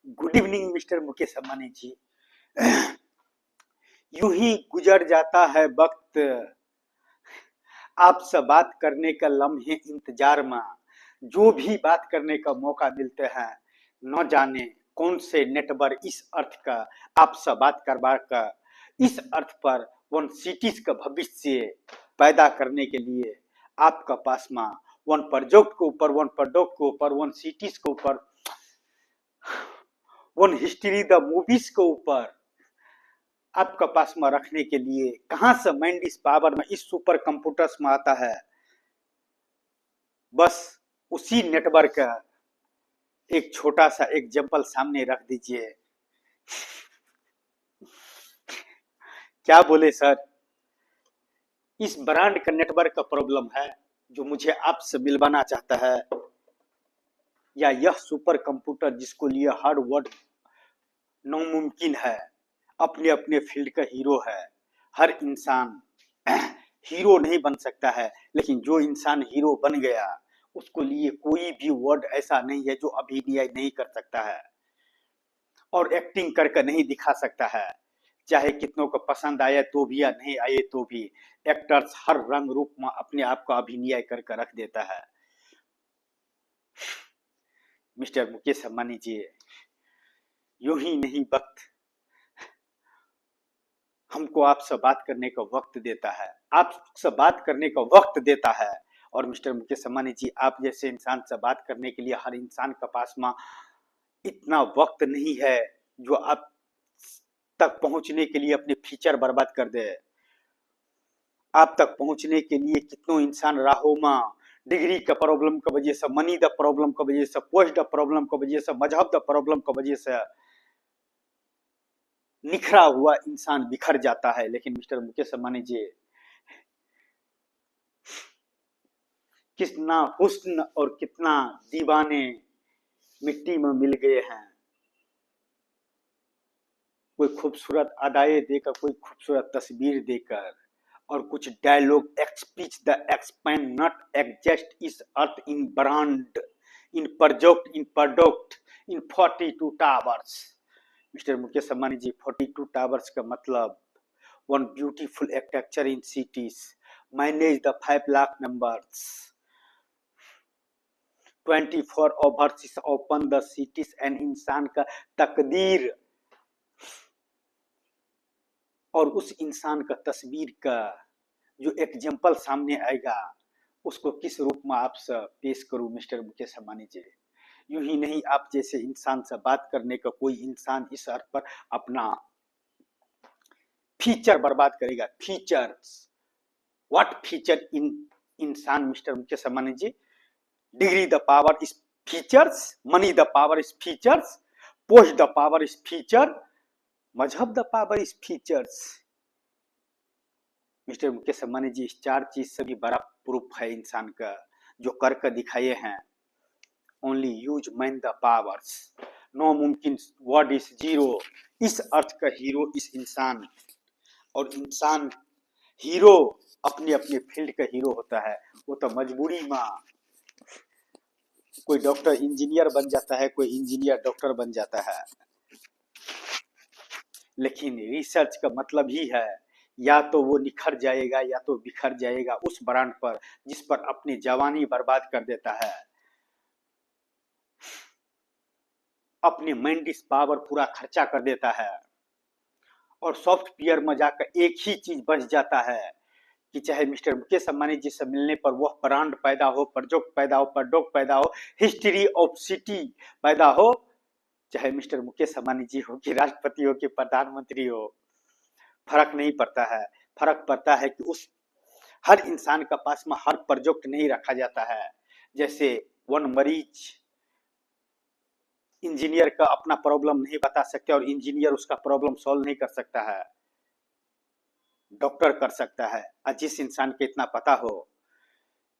Good evening mister Mukesh Ambani ji. यूं ही गुजर जाता है वक्त, आपसे बात करने का लम्हे इंतजार में। जो भी बात करने का मौका मिलते हैं, न जाने कौन से नेटवर्क इस अर्थ का आपसे बात करवा कर इस अर्थ पर वन सिटीज का भविष्य पैदा करने के लिए आपका पास में वन प्रोजेक्ट के ऊपर वन प्रोडक्ट के ऊपर वन सिटीज के ऊपर वन हिस्ट्री द मूवीज के ऊपर आपका पास में रखने के लिए कहां से माइंड इस पावर में इस सुपर कंप्यूटर्स में आता है। बस उसी नेटवर्क का एक छोटा सा एग्जांपल सामने रख दीजिए। क्या बोले सर, इस ब्रांड का नेटवर्क का प्रॉब्लम है जो मुझे आपसे मिलवाना चाहता है, या यह सुपर कंप्यूटर जिसको लिए हर वर्ड नामुमकिन है, अपने अपने फील्ड का हीरो है। हर इंसान हीरो नहीं बन सकता है, लेकिन जो इंसान हीरो बन गया उसको लिए कोई भी वर्ड ऐसा नहीं है जो अभिनय नहीं कर सकता है और एक्टिंग करके नहीं दिखा सकता है। चाहे कितनों को पसंद आए तो भी या नहीं आए तो भी एक्टर्स हर रंग रूप में अपने आप को अभिनय करके रख देता है। मिस्टर मुकेश अंबानी जी, यूं ही नहीं वक्त हमको आपसे बात करने का वक्त देता है, आपसे बात करने का वक्त देता है। और मिस्टर मुकेश अंबानी जी, आप जैसे इंसान से बात करने के लिए हर इंसान के पास में इतना वक्त नहीं है जो आप तक पहुंचने के लिए अपने फ्यूचर बर्बाद कर दे। आप तक पहुंचने के लिए कितनों इंसान राहों में डिग्री का प्रॉब्लम की वजह से, मनी द प्रॉब्लम की वजह से, पोस्ट द प्रॉब्लम की वजह से, मजहब द प्रॉब्लम की वजह से निखरा हुआ इंसान बिखर जाता है। लेकिन मिस्टर मुकेश अंबानी जी, कितना हुस्न और कितना दीवाने मिट्टी में मिल गए हैं। कोई खूबसूरत अदाएं देकर, कोई खूबसूरत तस्वीर देकर और कुछ dialogue speech the expand not exhaust इस earth in brand in product in 42 towers. Mister Mukesh Ambani ji, 42 towers का मतलब one beautiful architecture in cities, manage the 5 lakh members, 24 overseas open the cities and इंसान का तकदीर और उस इंसान का तस्वीर का जो एग्जाम्पल सामने आएगा उसको किस रूप में आपसे पेश करूं। मिस्टर मुकेश अंबानी जी, यूं ही नहीं आप जैसे इंसान से बात करने का कोई इंसान इस अर्थ पर अपना फीचर बर्बाद करेगा। फीचर्स, व्हाट फीचर इन इंसान mister Mukesh Ambani ji? Degree the power is features, money the power is features, post the power is feature, मजहब the power is features. Mister Mukesh Ambani ji, इस 4 चीज से भी बड़ा प्रूफ है इंसान का जो करके दिखाए हैं। Only use man the powers, no मुमकिन वर्ड इज जीरो। इस अर्थ का हीरो इस इंसान, और इंसान हीरो अपने अपने फील्ड का हीरो होता है। वो तो मजबूरी में कोई डॉक्टर इंजीनियर बन जाता है, कोई इंजीनियर डॉक्टर बन जाता है, लेकिन रिसर्च का मतलब ही है या तो वो निखर जाएगा या तो बिखर जाएगा उस ब्रांड पर जिस पर अपनी जवानी बर्बाद कर देता है, अपने माइंड पावर पूरा खर्चा कर देता है, और सॉफ्टवेयर में जाकर एक ही चीज बच जाता है कि चाहे मिस्टर मुकेश अंबानी जी से मिलने पर वह ब्रांड पैदा हो, प्रोजेक्ट पैदा हो, प्रोडक्ट पैदा हो, हिस्ट्री ऑफ सिटी पैदा हो, चाहे मिस्टर मुकेश अंबानी जी हो कि राष्ट्रपति हो कि प्रधानमंत्री हो, फर्क नहीं पड़ता है। फर्क पड़ता है कि उस हर इंसान का पास में हर प्रोजेक्ट नहीं रखा जाता है। जैसे वन मरीज इंजीनियर का अपना प्रॉब्लम नहीं बता सकते और इंजीनियर उसका प्रॉब्लम सॉल्व नहीं कर सकता है, डॉक्टर कर सकता है। और जिस इंसान को इतना पता हो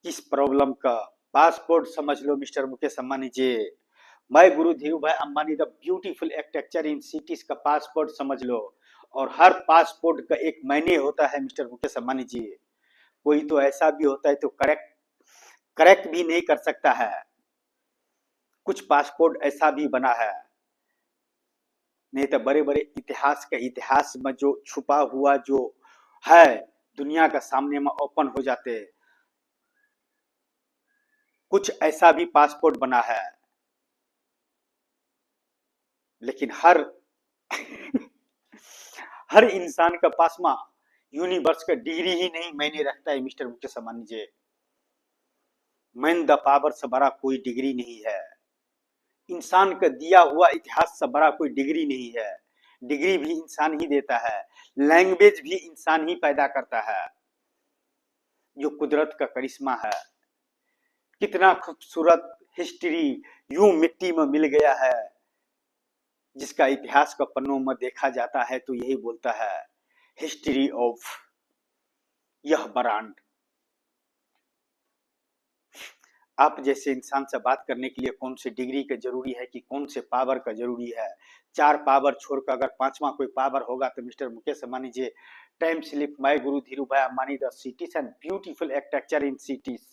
इस प्रॉब्लम का पासपोर्ट समझ लो मिस्टर मुकेश अंबानी जी, मैं गुरु धीरू भाई Ambani the beautiful architecture in cities का पासपोर्ट समझ लो। और हर पासपोर्ट का एक मायने होता है मिस्टर मुकेश अंबानी जी। कोई तो ऐसा भी होता है तो करेक्ट भी नहीं कर सकता है। कुछ पासपोर्ट ऐसा भी बना है नहीं तो बड़े बड़े इतिहास के इतिहास में जो छुपा हुआ जो है दुनिया का सामने में ओपन हो जाते। कुछ ऐसा भी पासपोर्ट बना है, लेकिन हर हर इंसान के पास में यूनिवर्स का डिग्री ही नहीं मायने रखता है mister Mukesh Ambani ji. Man the power से बड़ा कोई डिग्री नहीं है। इंसान का दिया हुआ इतिहास से बड़ा कोई डिग्री नहीं है। डिग्री भी इंसान ही देता है, लैंग्वेज भी इंसान ही पैदा करता है। जो कुदरत का करिश्मा है, कितना खूबसूरत हिस्ट्री यूं मिट्टी में मिल गया है, जिसका इतिहास का पन्नों में देखा जाता है तो यही बोलता है हिस्ट्री ऑफ यह ब्रांड। आप जैसे इंसान से बात करने के लिए कौन सी डिग्री का जरूरी है कि कौन से पावर का जरूरी है। 4 पावर छोड़कर अगर 5वां कोई पावर होगा तो mister Mukesh Ambani ji, time slip my guru Dhirubhai Ambani the cities and beautiful architecture in cities.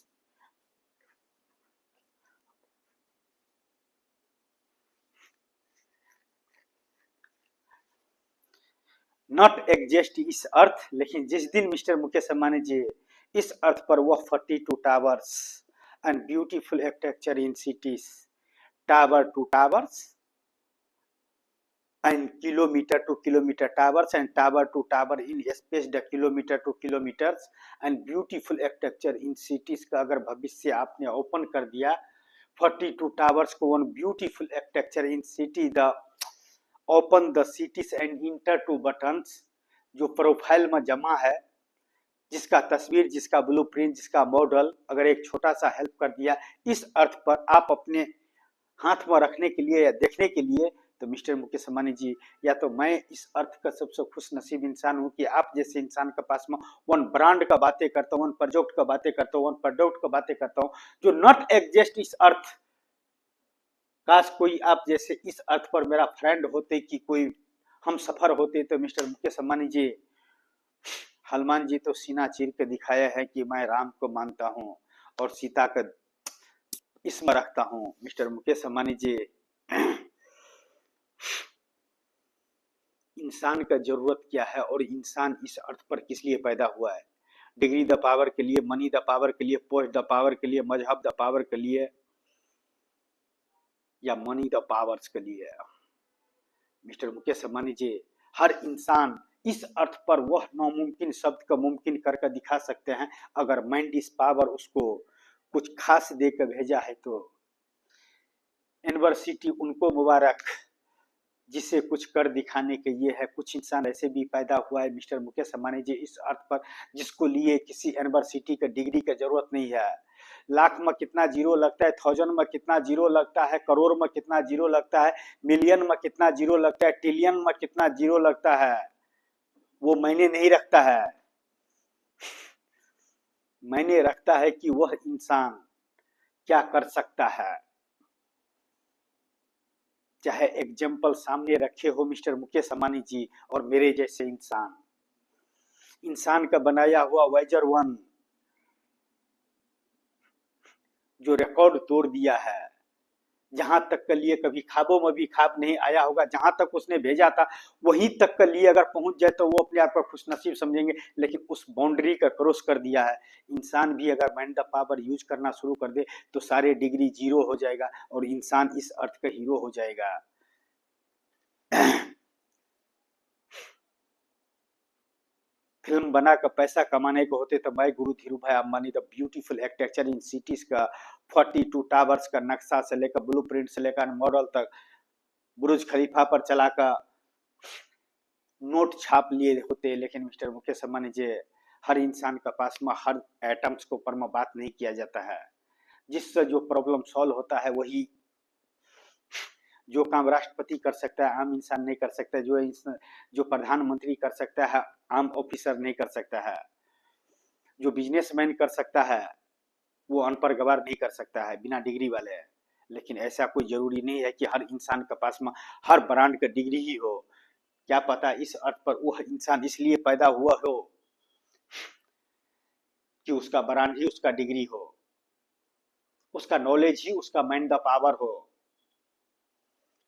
Not exist इस अर्थ, लेकिन जिस दिन मिस्टर मुकेश अंबानी जी इस अर्थ पर वह 42 towers and beautiful architecture in cities, tower to towers and kilometer to kilometer towers and tower to tower in space the kilometer to kilometers and beautiful architecture in cities का अगर भविष्य आपने open कर दिया 42 towers को, one beautiful architecture in city the open the cities and inter two buttons, जो profile में जमा है, जिसका तस्वीर, जिसका ब्लूप्रिंट, जिसका मॉडल अगर एक छोटा सा हेल्प कर दिया इस अर्थ पर आप अपने हाथ में रखने के लिए या देखने के लिए, तो मिस्टर मुकेश अंबानी जी, या तो मैं इस अर्थ का सबसे खुश नसीब इंसान हूं कि आप जैसे इंसान के पास में वन ब्रांड का बातें करता हूं, वन प्रोजेक्ट का बातें करता हूं, वन प्रोडक्ट का बातें करता हूं जो नॉट एग्जिस्ट इस अर्थ। काश कोई आप जैसे इस अर्थ पर मेरा फ्रेंड होते, कि कोई हम सफर होते, तो मिस्टर मुकेश अंबानी जी, हनुमान जी तो सीना चीर के दिखाया है कि मैं राम को मानता हूं और सीता का इसमें रखता हूं। मिस्टर मुकेश अंबानी जी, इंसान का जरूरत क्या है और इंसान इस अर्थ पर किस लिए पैदा हुआ है। डिग्री द पावर के लिए, मनी द पावर के लिए, पोस्ट द पावर के लिए, मजहब द पावर के लिए, या मनी द पावर्स के लिए। मिस्टर मुकेश अंबानी जी, हर इंसान इस अर्थ पर वह नामुमकिन शब्द को मुमकिन करके दिखा सकते हैं अगर माइंड इस पावर उसको कुछ खास देकर भेजा है तो। यूनिवर्सिटी उनको मुबारक जिसे कुछ कर दिखाने के ये है। कुछ इंसान ऐसे भी पैदा हुआ है मिस्टर मुकेश अंबानी जी इस अर्थ पर, जिसको लिए किसी यूनिवर्सिटी का डिग्री का जरूरत नहीं है। लाख में कितना जीरो लगता है, थाउजेंड में कितना जीरो लगता है, करोड़ में कितना जीरो लगता है, मिलियन में कितना जीरो लगता है, ट्रिलियन में कितना जीरो लगता है, वो मायने नहीं रखता है। मायने रखता है कि वह इंसान क्या कर सकता है। चाहे एग्जाम्पल सामने रखे हो मिस्टर मुकेश अंबानी जी और मेरे जैसे इंसान का बनाया हुआ वाइजर 1 जो रिकॉर्ड तोड़ दिया है, जहां तक के लिए कभी ख्वाबों में भी ख्वाब नहीं आया होगा, जहां तक उसने भेजा था वहीं तक के लिए अगर पहुंच जाए तो वो अपने आप को खुशनसीब समझेंगे, लेकिन उस बाउंड्री का क्रॉस कर दिया है। इंसान भी अगर माइंड द पावर यूज करना शुरू कर दे तो सारे डिग्री जीरो हो जाएगा और इंसान इस अर्थ का हीरो हो जाएगा। फिल्म बनाकर पैसा कमाने को होते तो मैं गुरु Dhirubhai Ambani the beautiful architecture in cities का 42 टावर्स का नक्शा से लेकर ब्लूप्रिंट से लेकर मॉडल तक बुर्ज खलीफा पर चलाकर नोट छाप लिए होते। लेकिन मिस्टर मुकेश अंबानी जी, हर इंसान के पास में हर एटम्स को पर में बात नहीं किया जाता है। जिससे जो प्रॉब्लम सॉल्व होता है वही, जो काम राष्ट्रपति कर सकता है आम इंसान नहीं कर सकता, जो प्रधानमंत्री कर सकता है आम ऑफिसर नहीं कर सकता है, जो बिजनेसमैन कर सकता है वो अनपढ़ गवार नहीं कर सकता है बिना डिग्री वाले। लेकिन ऐसा कोई जरूरी नहीं है कि हर इंसान के पास में हर ब्रांड का डिग्री ही हो। क्या पता इस अर्थ पर वह इंसान इसलिए पैदा हुआ हो कि उसका ब्रांड ही उसका डिग्री हो, उसका नॉलेज ही उसका माइंड द पावर हो।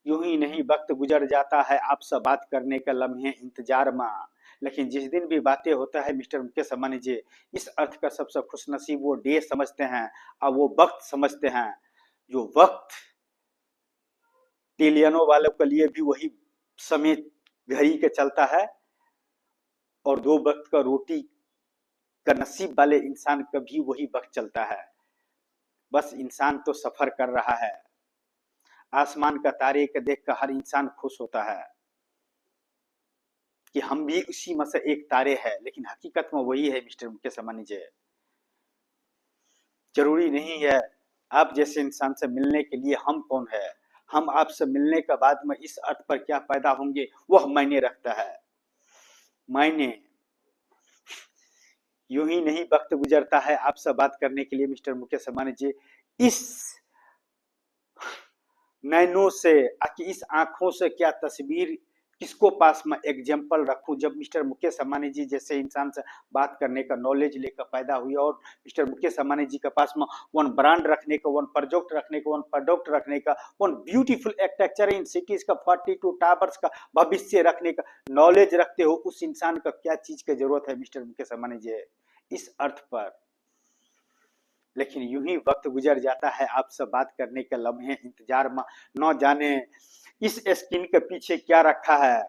यूं ही नहीं वक्त गुजर जाता है आपसे बात करने का लम्हे इंतजार में, लेकिन जिस दिन भी बातें होता है मिस्टर मुकेश अंबानी जी, इस अर्थ का सबसे खुशनसीब वो डे समझते हैं और वो वक्त समझते हैं जो वक्त ट्रिलियनों वालों के लिए भी वही समय घड़ी के चलता है, और दो वक्त का रोटी का नसीब वाले इंसान का भी वही वक्त चलता है। बस इंसान तो सफर कर रहा है। आसमान का तारे के देख कर हर इंसान खुश होता है कि हम भी उसी में से एक तारे हैं, लेकिन हकीकत में वही है मिस्टर मुकेश अंबानी जी। जरूरी नहीं है आप जैसे इंसान से मिलने के लिए हम कौन है, हम आपसे मिलने के बाद में इस अर्थ पर क्या पैदा होंगे वह मायने रखता है। मायने यूं ही नहीं वक्त गुजरता है आपसे बात करने के लिए मिस्टर मुकेश अंबानी जी। इस नैनों से इस आंखों से क्या तस्वीर किसको पास में एग्जाम्पल रखूं, जब मिस्टर मुकेश अंबानी जी जैसे इंसान से बात करने का नॉलेज लेकर पैदा हुई और मिस्टर मुकेश अंबानी जी के पास में वन ब्रांड रखने का, वन प्रोजेक्ट रखने का, वन प्रोडक्ट रखने का, one beautiful architecture in cities का, 42 टावर्स का भविष्य रखने का नॉलेज रखते हो, उस इंसान का क्या चीज की जरूरत है मिस्टर मुकेश अंबानी जी इस अर्थ पर। लेकिन यूं ही वक्त गुजर जाता है आपसे बात करने के लम्हे इंतजार में, न जाने इस स्क्रीन के पीछे क्या रखा है,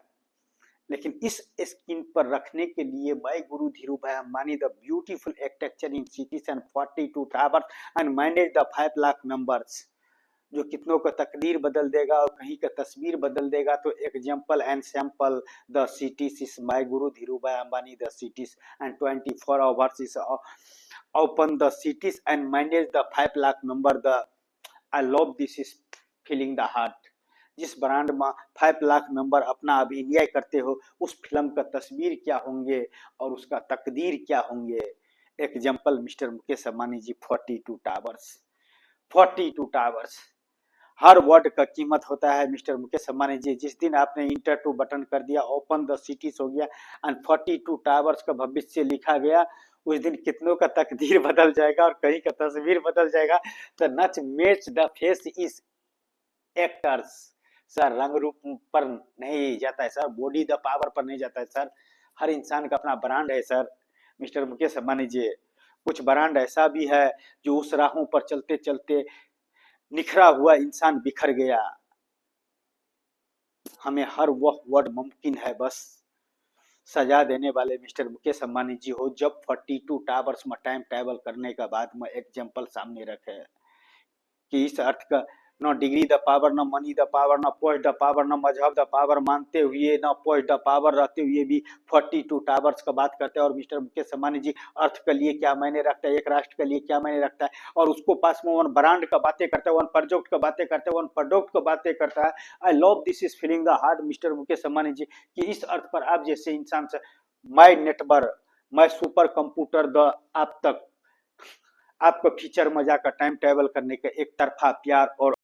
लेकिन इस स्क्रीन पर रखने के लिए my guru Dhirubhai Ambani the beautiful architecture in cities and 42 towers and manage the 5 lakh numbers, जो कितनों का तकदीर बदल देगा और कहीं का तस्वीर बदल देगा। तो example and sample the cities is my guru Dhirubhai Ambani the cities and 24 hours is open the cities and manage the 5 lakh number. The I love this is feeling the heart. जिस ब्रांड में 5 लाख नंबर अपना अभिनय करते हो उस फिल्म का तस्वीर क्या होंगे और उसका तकदीर क्या होंगे। Example mister Mukesh Ambani ji 42 towers, 42 towers, हर वर्ड का कीमत होता है मिस्टर मुकेश अंबानी जी। जिस दिन आपने इंटर टू बटन कर दिया, ओपन द सिटीज हो गया एंड 42 टावर्स का भविष्य लिखा गया, उस दिन कितनों का तकदीर बदल जाएगा और कहीं का तस्वीर बदल जाएगा। तो नच match the face is actors sir, रंग रूप पर नहीं जाता है सर, बॉडी द पावर पर नहीं जाता है सर। हर इंसान का अपना ब्रांड है सर मिस्टर मुकेश अंबानी जी। कुछ ब्रांड ऐसा भी है जो उस राहों पर चलते चलते निखरा हुआ इंसान बिखर गया। हमें हर वह वर्ड मुमकिन है बस सजा देने वाले मिस्टर मुकेश अंबानी जी हो, जब 42 टावर्स में टाइम ट्रैवल करने का बाद में एग्जाम्पल सामने रखे कि इस अर्थ का न डिग्री द पावर, न मनी द पावर, न पोस्ट द पावर, न मजहब द पावर मानते हुए, न पोस्ट द पावर रहते हुए भी 42 टावर्स का बात करते हैं। और मिस्टर मुकेश अंबानी जी अर्थ के लिए क्या मायने रखता है, एक राष्ट्र के लिए क्या मायने रखता है, और उसको पास में वन ब्रांड का बातें करता है, वन प्रोजेक्ट का बातें करते हैं, वन प्रोडक्ट का बातें करता है। I love this is feeling the heart mister Mukesh Ambani ji कि इस अर्थ पर आप जैसे इंसान से my network, my super computer the आप तक आपको फीचर में जाकर टाइम ट्रेवल करने का एक तरफा प्यार और